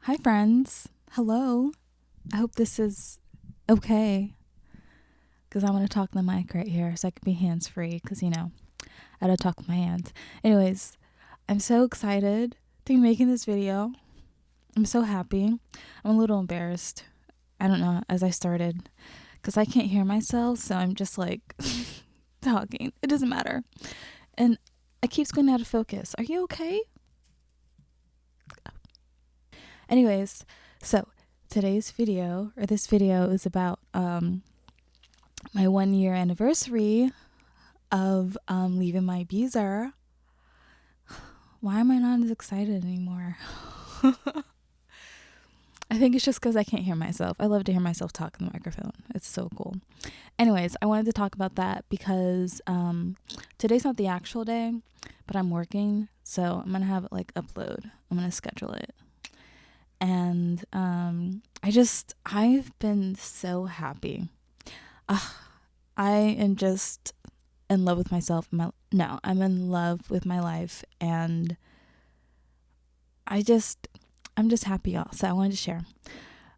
Hi, friends. Hello. I hope this is okay because I'm going to talk to the mic right here so I can be hands free because, I don't talk with my hands. Anyways, I'm so excited to be making this video. I'm so happy. I'm a little embarrassed. I don't know, as I started because I can't hear myself, so I'm just like talking. It doesn't matter. And I keep going out of focus. Are you okay? Anyways, so this video is about my 1 year anniversary of leaving my abuser. Why am I not as excited anymore? I think it's just because I can't hear myself. I love to hear myself talk in the microphone. It's so cool. Anyways, I wanted to talk about that because today's not the actual day, but I'm working, so I'm gonna have it upload. I'm gonna schedule it. And I've been so happy. I am just in love with myself. I'm in love with my life, and I'm just happy, y'all. So I wanted to share.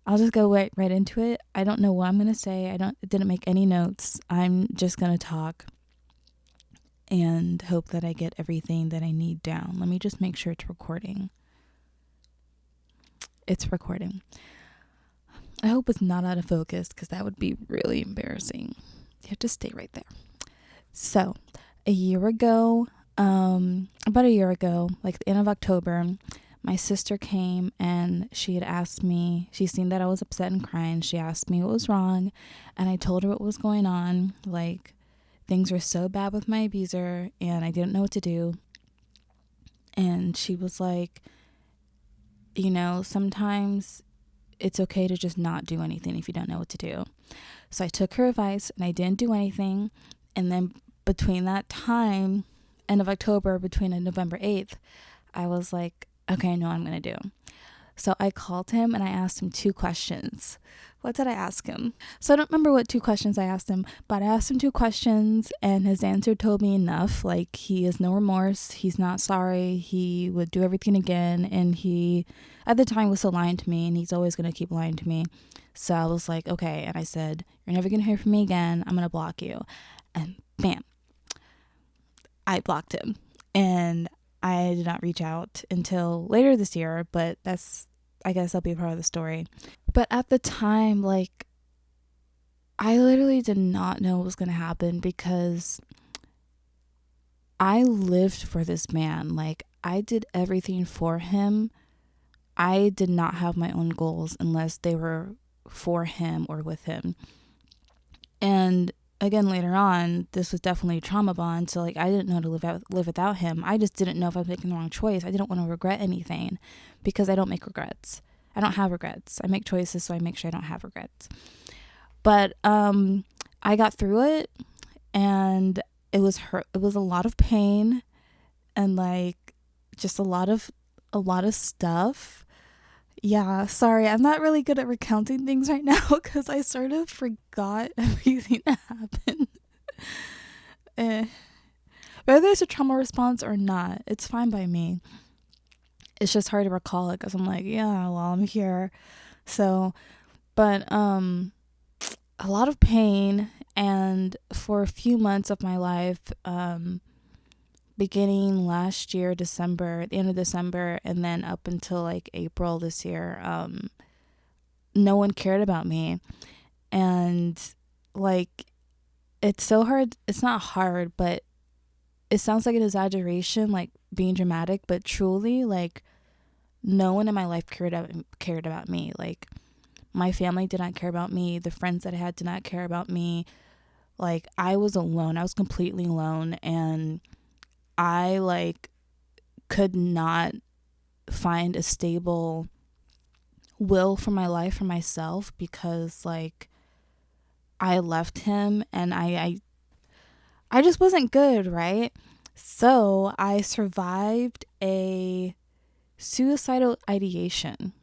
I'll just go right into it. I don't know what I'm gonna say. I didn't make any notes. I'm just gonna talk and hope that I get everything that I need down. Let me just make sure it's recording. It's recording. I hope it's not out of focus because that would be really embarrassing. You have to stay right there. So, about a year ago, like the end of October, my sister came and she had asked me, she seen that I was upset and crying. She asked me what was wrong, and I told her what was going on. Like, things were so bad with my abuser and I didn't know what to do. And she was like, sometimes it's okay to just not do anything if you don't know what to do. So I took her advice and I didn't do anything. And then between that time, end of October, between November 8th, I was like, okay, I know what I'm going to do. So I called him and I asked him 2 questions. What did I ask him? So I don't remember what 2 questions I asked him, but I asked him 2 questions and his answer told me enough. Like, he has no remorse. He's not sorry. He would do everything again. And he, at the time, was still lying to me, and he's always going to keep lying to me. So I was like, okay. And I said, you're never going to hear from me again. I'm going to block you. And bam, I blocked him. And I did not reach out until later this year, but I guess that'll be a part of the story. But at the time, I literally did not know what was going to happen because I lived for this man. Like, I did everything for him. I did not have my own goals unless they were for him or with him. And again, later on, this was definitely a trauma bond. So I didn't know how to live without him. I just didn't know if I was making the wrong choice. I didn't want to regret anything because I don't make regrets. I don't have regrets. I make choices, so I make sure I don't have regrets. But I got through it, and it was a lot of pain, and just a lot of stuff. Yeah, sorry, I'm not really good at recounting things right now because I sort of forgot everything that happened. Whether it's a trauma response or not, it's fine by me. It's just hard to recall it because I'm like, yeah, well, I'm here. So, but a lot of pain, and for a few months of my life, beginning last year, December, at the end of December, and then up until April this year, no one cared about me. And it's so hard. It's not hard, but it sounds like an exaggeration, being dramatic, but truly, no one in my life cared about me. My family did not care about me. The friends that I had did not care about me. I was alone. I was completely alone, and I could not find a stable will for my life for myself because I left him, and I just wasn't good, right? So I survived a suicidal ideation,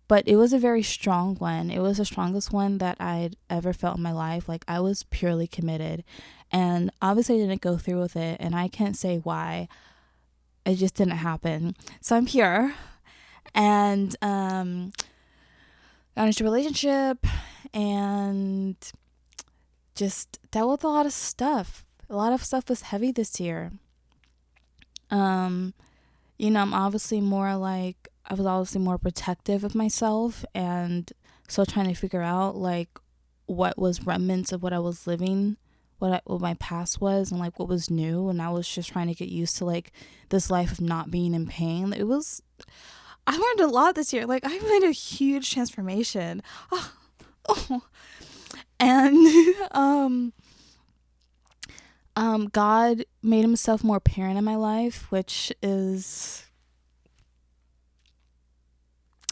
but it was a very strong one. It was the strongest one that I'd ever felt in my life. I was purely committed, and obviously I didn't go through with it, and I can't say why. It just didn't happen. So I'm here, and And got into a relationship and just dealt with a lot of stuff. A lot of stuff was heavy this year. I'm obviously more like, I was obviously more protective of myself and still trying to figure out like what was remnants of what I was living, what my past was, and like what was new. And I was just trying to get used to like this life of not being in pain. I learned a lot this year. Like I made a huge transformation. Oh. And God made himself more apparent in my life, which is,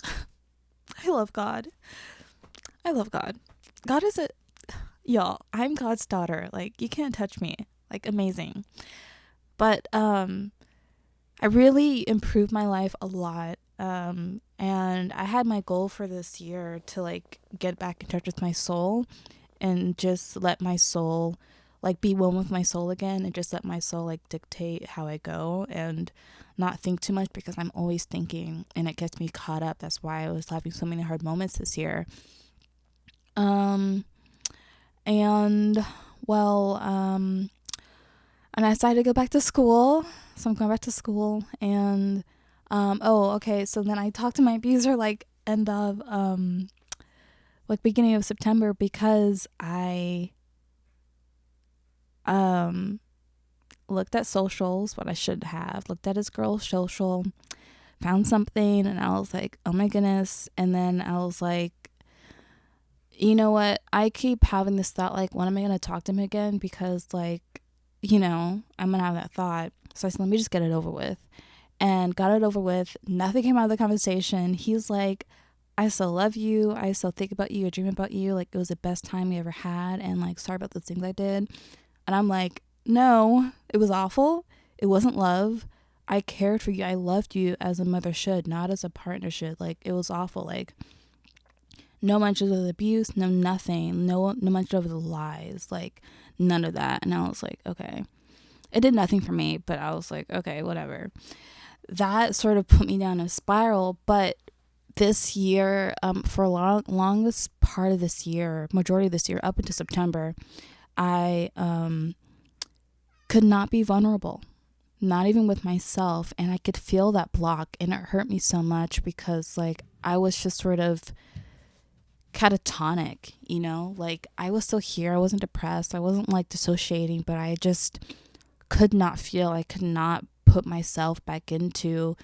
I love God. God is y'all, I'm God's daughter. Like, you can't touch me. Like, amazing. But I really improved my life a lot. And I had my goal for this year to like get back in touch with my soul and just let my soul like be one with my soul again, and just let my soul like dictate how I go and not think too much, because I'm always thinking and it gets me caught up. That's why I was having so many hard moments this year. And I decided to go back to school. So I'm going back to school, and so then I talked to my abuser like end of like beginning of September, because I looked at socials, what I should have looked at his girl's social, found something, and I was like, oh my goodness. And then I was like, you know what, I keep having this thought like, when am I gonna talk to him again? Because like, I'm gonna have that thought. So I said, let me just get it over with, and got it over with. Nothing came out of the conversation. He's like, I still love you, I still think about you, I dream about you, like it was the best time we ever had, and like sorry about the things I did. And I'm like, no, it was awful. It wasn't love. I cared for you. I loved you as a mother should, not as a partner should. Like, it was awful. Like, no mentions of the abuse, no nothing. No mention of the lies. Like, none of that. And I was like, okay. It did nothing for me, but I was like, okay, whatever. That sort of put me down a spiral. But this year, for a longest part of this year, majority of this year, up into September, I could not be vulnerable, not even with myself. And I could feel that block, and it hurt me so much, because like I was just sort of catatonic, like I was still here. I wasn't depressed. I wasn't like dissociating, but I just could not feel. I could not put myself back into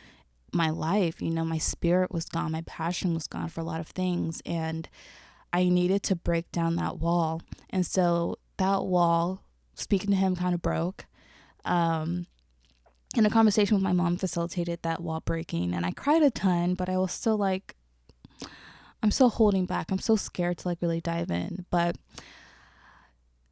my life. My spirit was gone. My passion was gone for a lot of things. And I needed to break down that wall. And so that wall, speaking to him, kind of broke. And a conversation with my mom facilitated that wall breaking. And I cried a ton, but I was still like, I'm still holding back. I'm so scared to like really dive in. But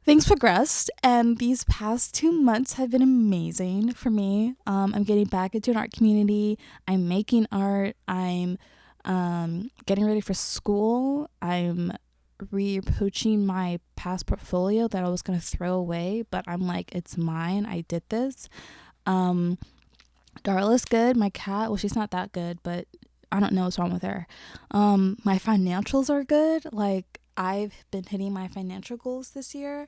things progressed, and these past 2 months have been amazing for me. I'm getting back into an art community. I'm making art. I'm getting ready for school. I'm reapproaching my past portfolio that I was going to throw away, but I'm like, it's mine. I did this. Darla's good. My cat, well, she's not that good, but I don't know what's wrong with her. My financials are good. Like, I've been hitting my financial goals this year,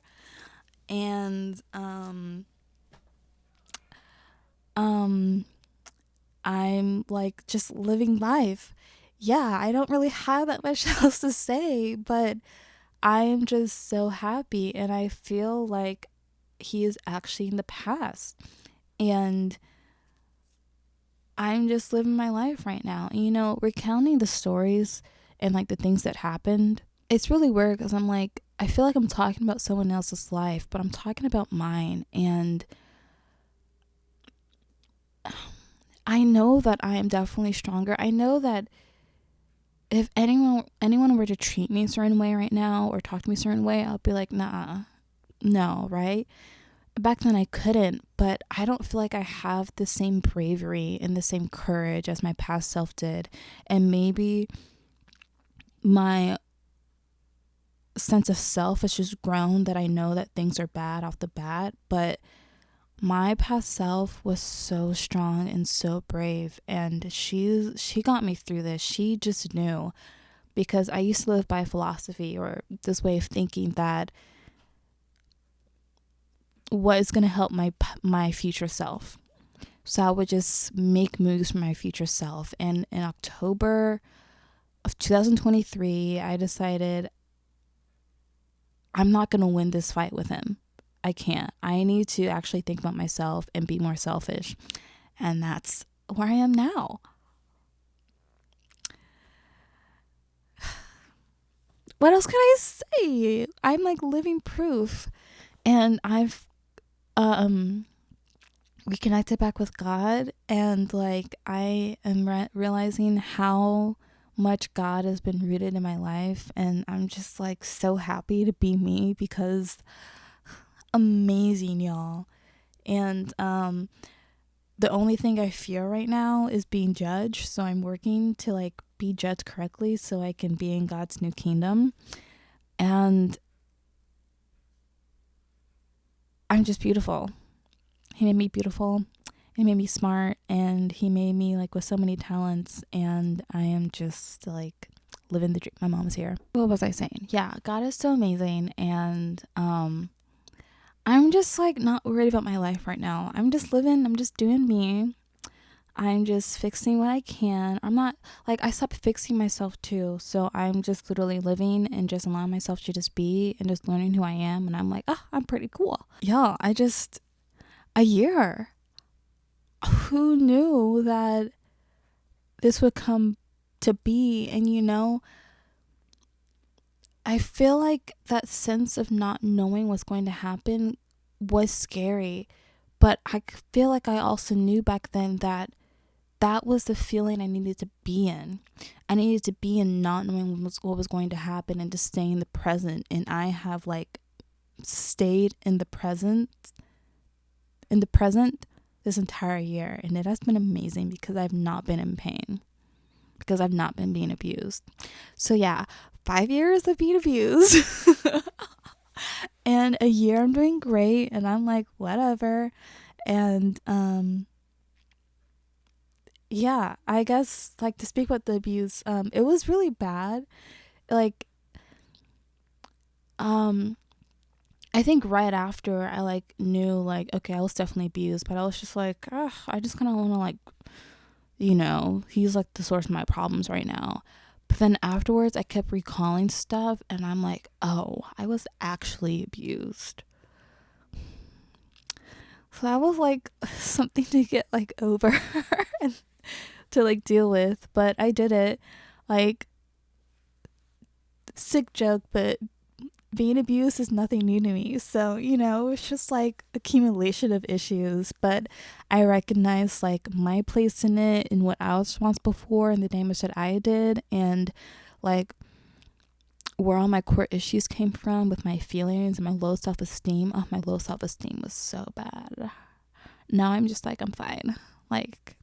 and I'm like just living life. Yeah, I don't really have that much else to say, but I am just so happy, and I feel like he is actually in the past, and I'm just living my life right now. Recounting the stories and like the things that happened, it's really weird, because I'm like, I feel like I'm talking about someone else's life, but I'm talking about mine. And I know that I am definitely stronger. I know that if anyone were to treat me a certain way right now, or talk to me a certain way, I'll be like, nah, no, right? Back then I couldn't, but I don't feel like I have the same bravery and the same courage as my past self did. And maybe my sense of self has just grown, that I know that things are bad off the bat, but my past self was so strong and so brave, and she got me through this. She just knew, because I used to live by a philosophy or this way of thinking that what is going to help my future self. So I would just make moves for my future self. And in October of 2023, I decided I'm not going to win this fight with him. I can't. I need to actually think about myself and be more selfish. And that's where I am now. What else can I say? I'm like living proof. And I've reconnected back with God, and like I am realizing how much God has been rooted in my life, and I'm just like so happy to be me, because amazing, y'all. And the only thing I fear right now is being judged, so I'm working to like be judged correctly so I can be in God's new kingdom. And I'm just beautiful. He made me beautiful. He made me smart, and he made me like with so many talents, and I am just like living the dream. My mom's here. What was I saying? Yeah, God is so amazing, and I'm just like not worried about my life right now. I'm just living, I'm just doing me. I'm just fixing what I can. I'm not like, I stopped fixing myself too. So I'm just literally living and just allowing myself to just be and just learning who I am. And I'm like, I'm pretty cool. Yeah, a year. Who knew that this would come to be? And I feel like that sense of not knowing what's going to happen was scary. But I feel like I also knew back then that was the feeling I needed to be in. I needed to be in not knowing what was going to happen and to stay in the present. And I have like stayed in the present this entire year, and it has been amazing because I've not been in pain, because I've not been being abused. So yeah, 5 years of being abused and a year I'm doing great, and I'm like whatever. And yeah, I guess like to speak about the abuse, it was really bad. Like I think right after I like knew like, okay, I was definitely abused, but I was just like, I just kind of want to like, he's like the source of my problems right now. But then afterwards I kept recalling stuff, and I'm like, oh, I was actually abused. So that was like something to get like over and to like deal with, but I did it. Like, sick joke, but being abused is nothing new to me. So, it's just like accumulation of issues. But I recognize like my place in it and what I was responsible for and the damage that I did, and like where all my core issues came from with my feelings and my low self-esteem. Oh, my low self-esteem was so bad. Now I'm just like, I'm fine. Like,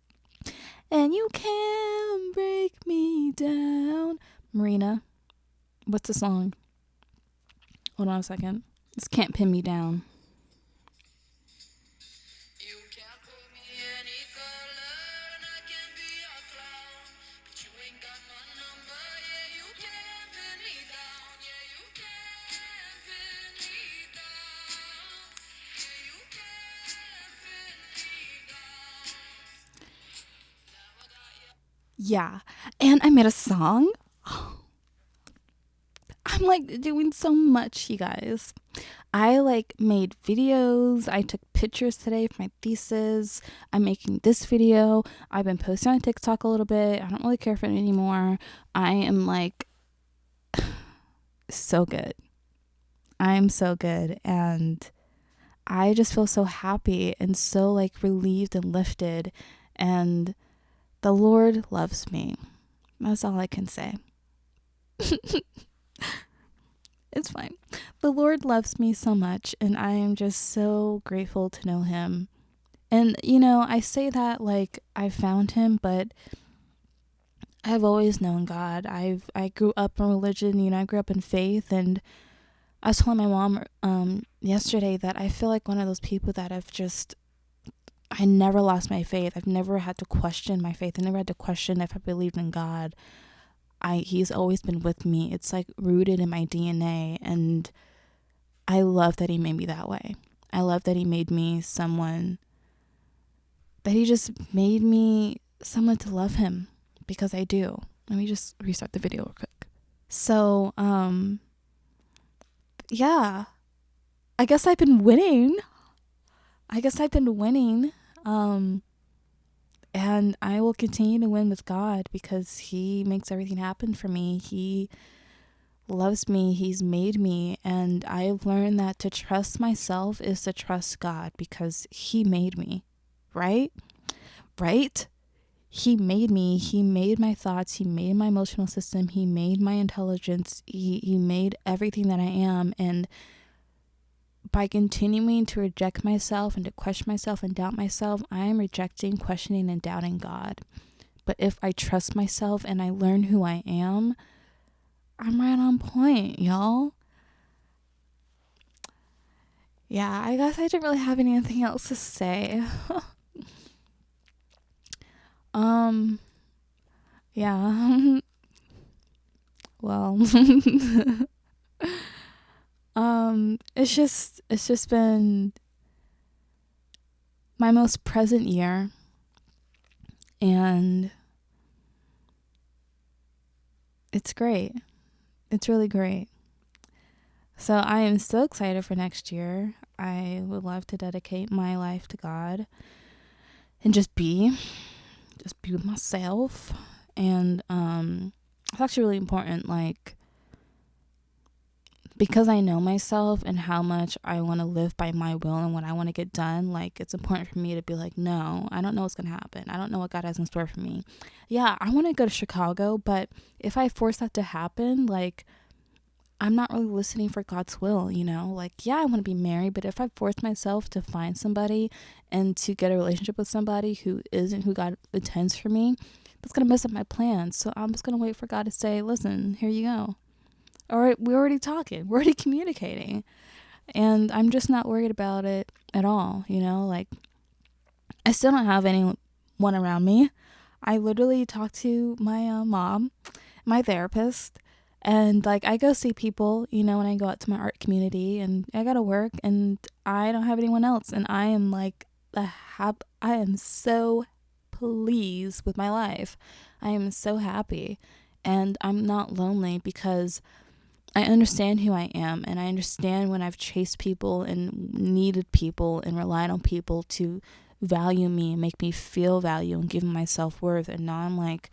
and you can break me down. Marina, what's the song? Hold on a second. This can't pin me down. You can't put me any color, and I can be a clown, but you ain't got my number. Yeah, you can't pin me down. Yeah, you can't pin me down. Yeah, you can't pin me down. Yeah, and I made a song. I'm like doing so much, you guys. I like made videos. I took pictures today for my thesis. I'm making this video. I've been posting on TikTok a little bit. I don't really care for it anymore. I am like so good. I am so good, and I just feel so happy and so like relieved and lifted, and the Lord loves me. That's all I can say. It's fine. The Lord loves me so much, and I am just so grateful to know him. And, I say that like I found him, but I've always known God. I grew up in religion, I grew up in faith, and I was telling my mom yesterday that I feel like one of those people that have just I never lost my faith. I've never had to question my faith. I never had to question if I believed in God. He's always been with me. It's like rooted in my DNA, and I love that he made me that way. I love that he made me someone, that he just made me someone to love him, because I do. Let me just restart the video real quick. So, yeah, I guess I've been winning. And I will continue to win with God, because he makes everything happen for me. He loves me. He's made me. And I've learned that to trust myself is to trust God, because he made me, right? He made me. He made my thoughts. He made my emotional system. He made my intelligence. He made everything that I am. And by continuing to reject myself and to question myself and doubt myself, I am rejecting, questioning, and doubting God. But if I trust myself and I learn who I am, I'm right on point, y'all. Yeah, I guess I didn't really have anything else to say. Yeah. Well, it's just been my most present year, and it's great. It's really great. So I am so excited for next year. I would love to dedicate my life to God and just be with myself. And it's actually really important, like, because I know myself and how much I want to live by my will and what I want to get done. Like, it's important for me to be like, no, I don't know what's going to happen. I don't know what God has in store for me. Yeah, I want to go to Chicago, but if I force that to happen, like, I'm not really listening for God's will, you know? Like, yeah, I want to be married, but if I force myself to find somebody and to get a relationship with somebody who isn't who God intends for me, that's going to mess up my plans. So I'm just going to wait for God to say, listen, here you go. All right, we're already talking. We're already communicating. And I'm just not worried about it at all, you know? Like, I still don't have anyone around me. I literally talk to my mom, my therapist, and like I go see people, you know, when I go out to my art community, and I gotta work, and I don't have anyone else, and I am like I am so pleased with my life. I am so happy, and I'm not lonely, because I understand who I am, and I understand when I've chased people and needed people and relied on people to value me and make me feel value and give me my self-worth. And now I'm like,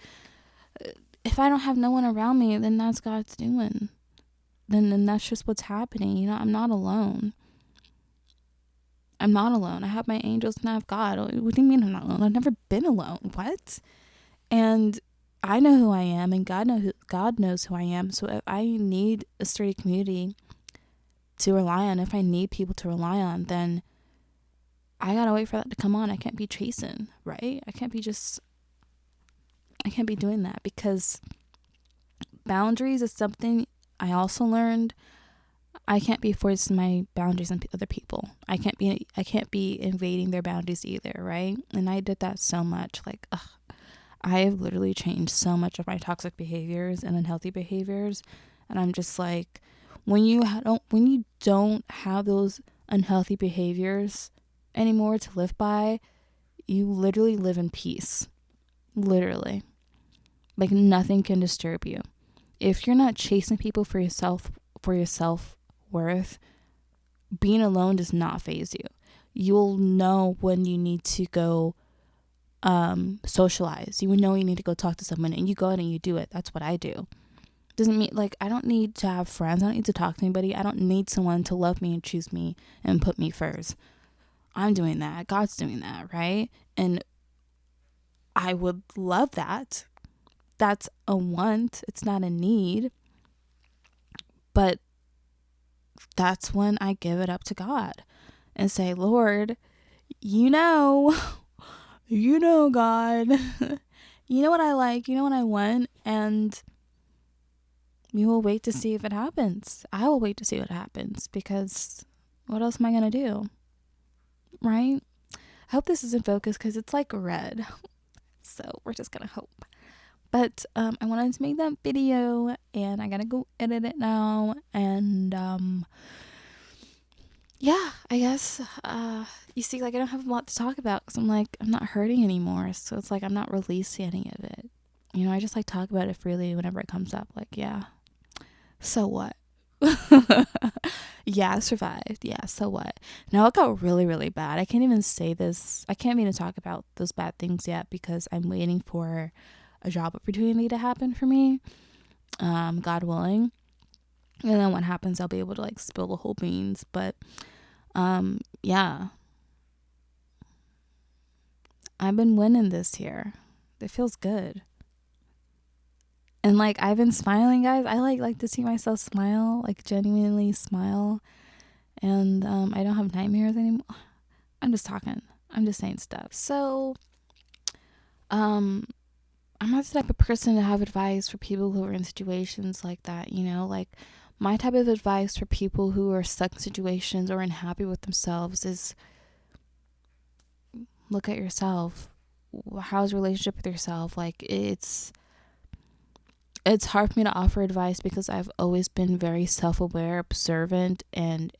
if I don't have no one around me, then that's God's doing. Then that's just what's happening. You know, I'm not alone. I have my angels and I have God. What do you mean I'm not alone? I've never been alone. What? And I know who I am, and God knows who I am. So if I need a sturdy community to rely on, if I need people to rely on, then I gotta wait for that to come on. I can't be chasing, right? I can't be doing that, because boundaries is something I also learned. I can't be forcing my boundaries on other people. I can't be invading their boundaries either, right? And I did that so much. Like, I have literally changed so much of my toxic behaviors and unhealthy behaviors, and I'm just like, when you don't have those unhealthy behaviors anymore to live by, you literally live in peace. Literally. Like, nothing can disturb you. If you're not chasing people for your self-worth, being alone does not faze you. You'll know when you need to go socialize. You would know you need to go talk to someone, and you go out and you do it. That's what I do. Doesn't mean, like, I don't need to have friends. I don't need to talk to anybody. I don't need someone to love me and choose me and put me first. I'm doing that. God's doing that, right? And I would love that. That's a want. It's not a need. But that's when I give it up to God and say, Lord, you know God, you know what I like, you know what I want, and you will wait to see if it happens. I will wait to see what happens, because what else am I going to do? Right? I hope this is in focus because it's like red. So we're just gonna hope. But I wanted to make that video and I gotta go edit it now. And yeah, I guess you see, like, I don't have a lot to talk about because I'm not hurting anymore. So it's like I'm not releasing any of it. You know, I just like talk about it freely whenever it comes up. Like, yeah, so what? Yeah, I survived. Yeah, so what? Now it got really, really bad. I can't even say this. I can't even talk about those bad things yet because I'm waiting for a job opportunity to happen for me. God willing. And then what happens, I'll be able to like spill the whole beans. But yeah. I've been winning this year. It feels good. And like I've been smiling, guys. I like to see myself smile, like genuinely smile. And I don't have nightmares anymore. I'm just talking. I'm just saying stuff. So I'm not the type of person to have advice for people who are in situations like that, you know, like my type of advice for people who are stuck in situations or unhappy with themselves is look at yourself. How's your relationship with yourself? Like it's hard for me to offer advice because I've always been very self-aware, observant, and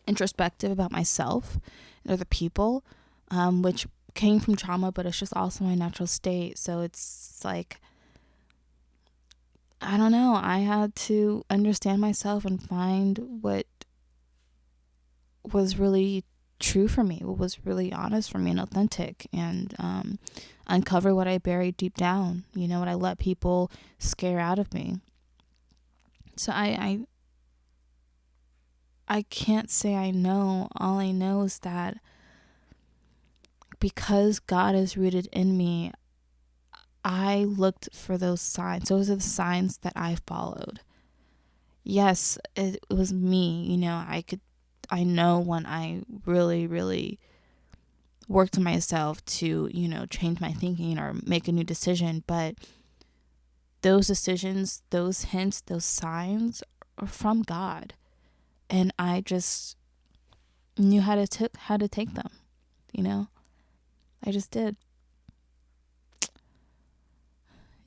introspective about myself and other people, which came from trauma, but it's just also my natural state. So it's like, I don't know, I had to understand myself and find what was really true for me, what was really honest for me and authentic, and uncover what I buried deep down, you know, what I let people scare out of me. So I can't say I know. All I know is that because God is rooted in me, I looked for those signs. Those are the signs that I followed. Yes, it was me, you know, I know when I really, really worked on myself to, you know, change my thinking or make a new decision, but those decisions, those hints, those signs are from God. And I just knew how to take them, you know? I just did.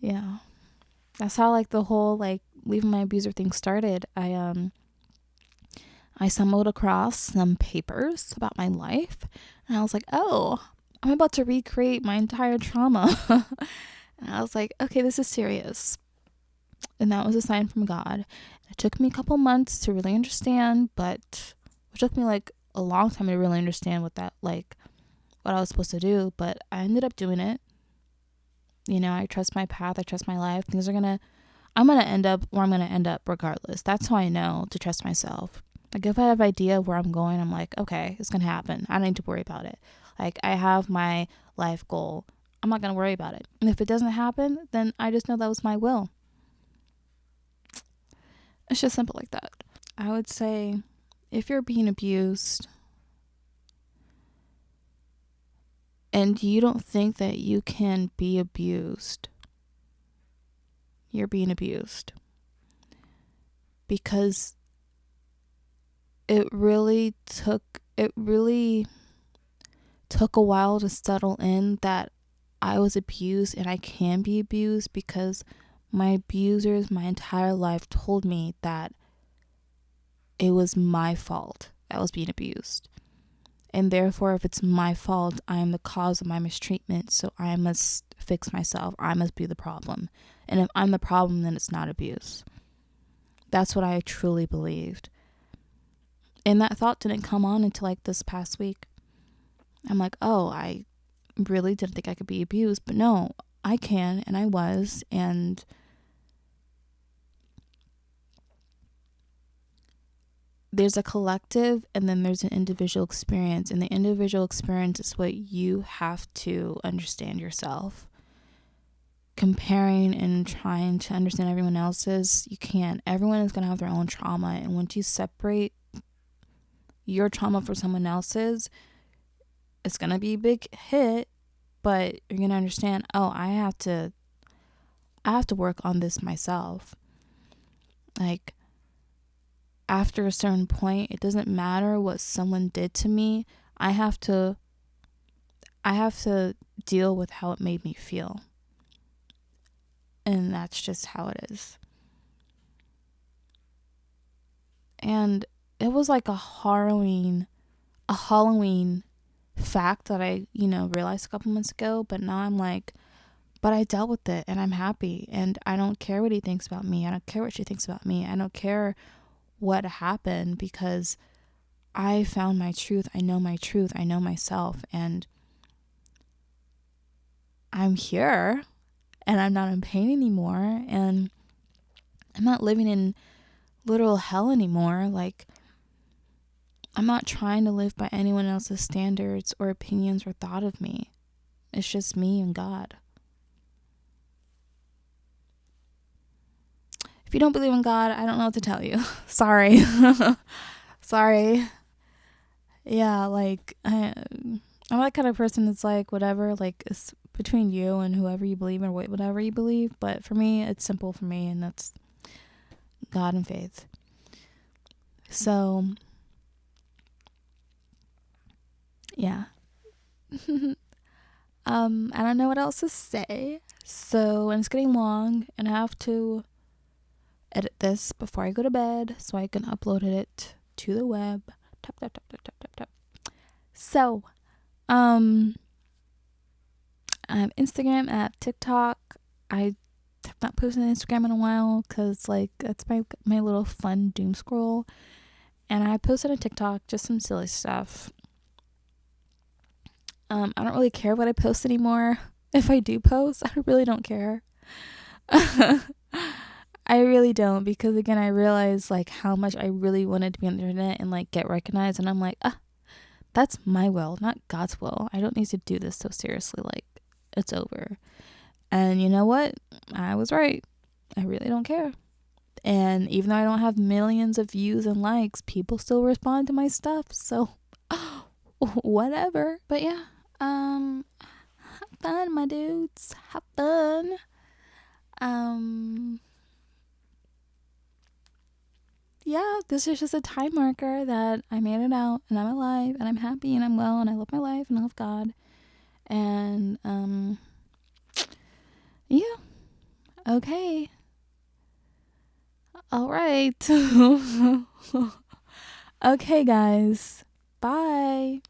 Yeah. That's how like the whole like leaving my abuser thing started. I stumbled across some papers about my life and I was like, "Oh, I'm about to recreate my entire trauma." And I was like, "Okay, this is serious." And that was a sign from God. It took me a couple months to really understand, but it took me like a long time to really understand what I was supposed to do, but I ended up doing it. You know, I trust my path, I trust my life. I'm gonna end up where I'm gonna end up regardless. That's how I know to trust myself. Like if I have an idea of where I'm going, I'm like, okay, it's gonna happen. I don't need to worry about it. Like I have my life goal. I'm not gonna worry about it. And if it doesn't happen, then I just know that was my will. It's just simple like that. I would say if you're being abused and you don't think that you can be abused, you're being abused. Because it really took a while to settle in that I was abused and I can be abused, because my abusers my entire life told me that it was my fault I was being abused. And therefore, if it's my fault, I am the cause of my mistreatment, so I must fix myself. I must be the problem. And if I'm the problem, then it's not abuse. That's what I truly believed. And that thought didn't come on until like this past week. I'm like, oh, I really didn't think I could be abused. But no, I can, and I was. And there's a collective and then there's an individual experience. And the individual experience is what you have to understand yourself. Comparing and trying to understand everyone else's, you can't. Everyone is going to have their own trauma. And once you separate your trauma from someone else's, it's going to be a big hit, but you're going to understand, oh, I have to work on this myself. Like, after a certain point, it doesn't matter what someone did to me. I have to deal with how it made me feel. And that's just how it is. And it was like a Halloween fact that I, realized a couple months ago, but now I'm like, but I dealt with it and I'm happy, and I don't care what he thinks about me. I don't care what she thinks about me. I don't care what happened, because I found my truth. I know my truth. I know myself, and I'm here, and I'm not in pain anymore, and I'm not living in literal hell anymore. Like, I'm not trying to live by anyone else's standards or opinions or thought of me. It's just me and God. If you don't believe in God, I don't know what to tell you. Sorry. Sorry. Yeah, like, I'm that kind of person that's like, whatever, like, it's between you and whoever you believe in, or whatever you believe. But for me, it's simple for me, and that's God and faith. So, yeah. I don't know what else to say. So, and it's getting long, and I have to edit this before I go to bed so I can upload it to the web. Tap, tap, tap, tap, tap, tap, tap. So, I have Instagram, I have TikTok. I have not posted on Instagram in a while because, like, that's my little fun doom scroll. And I posted on TikTok just some silly stuff. I don't really care what I post anymore. If I do post, I really don't care. I really don't, because again, I realized like how much I really wanted to be on the internet and like get recognized, and I'm like, that's my will, not God's will. I don't need to do this so seriously. Like, it's over. And you know what? I was right. I really don't care. And even though I don't have millions of views and likes, people still respond to my stuff. So whatever. But yeah, have fun, my dudes. Have fun. Yeah, this is just a time marker that I made it out, and I'm alive, and I'm happy, and I'm well, and I love my life, and I love God. And yeah. Okay. All right. Okay, guys. Bye.